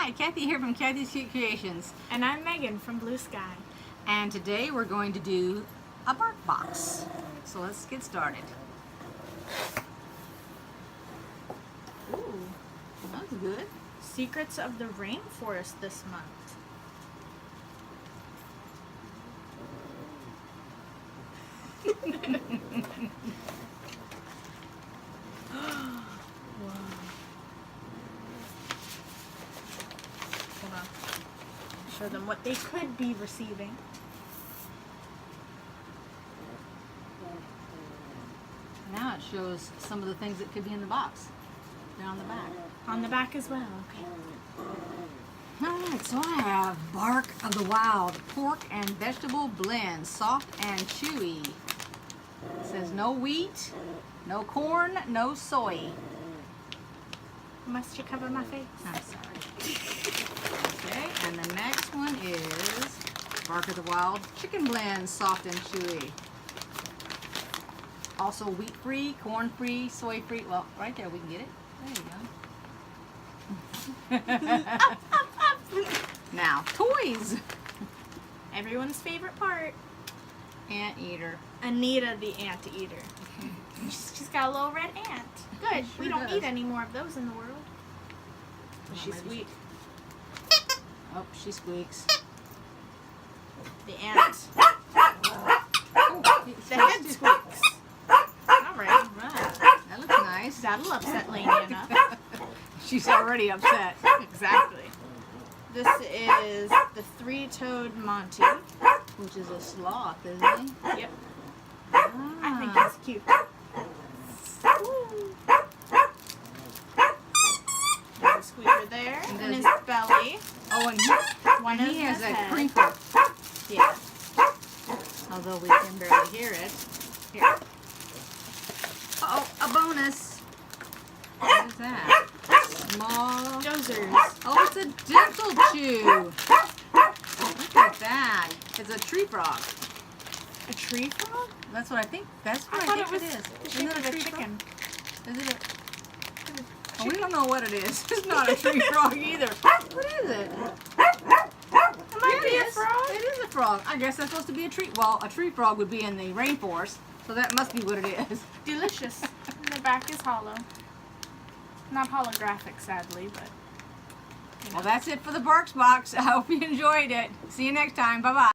Hi, Kathy here from Kathy's Cute Creations. And I'm Megan from BlueSky. And today we're going to do a bark box. So let's get started. Ooh, That's good. Secrets of the Rainforest this month. Whoa. Hold on. Show them what they could be receiving. Now it shows some of the things that could be in the box. They're on the back. On the back as well, okay. Alright, so I have Bark of the Wild pork and vegetable blend, soft and chewy. It says no wheat, no corn, no soy. Must you cover my face? I'm sorry. Okay, and the next one is Bark of the Wild chicken blend, soft and chewy. Also wheat-free, corn-free, soy-free. Well, right there we can get it. There you go. Now, toys. Everyone's favorite part. Anteater. Anita the anteater. She's got a little red ant. Good. Sure We don't does. need any more of those in the world. Well, She's maybe sweet. Oh, she squeaks. The ant. Oh, The head squeaks. Alright. Right. That looks nice. That'll upset Lady enough. She's already upset. Exactly. This is the three-toed Monty. Which is a sloth, isn't he? Yep. Ah. I think he's cute. There's a squeaker there. And And his does belly. Oh, and One he is has his a head. crinkle. Yeah. Although we can barely hear it. Here. Uh-oh, a bonus. What is that? Small. Dozers. Oh, it's a dental chew. Look at that. It's a tree frog. A tree frog? That's what I think. That's what I I, thought think it was it is. the Isn't shape it of a a tree chicken. frog? Is it a... Oh, we don't know what it is. It's not a tree frog either. What is it? It might be It a is. frog. It is a frog. I guess that's supposed to be a tree. Well, a tree frog would be in the rainforest, so that must be what it is. Delicious. And the back is hollow. Not holographic, sadly, but... Well, that's it for the Barks box. I hope you enjoyed it. See you next time. Bye-bye.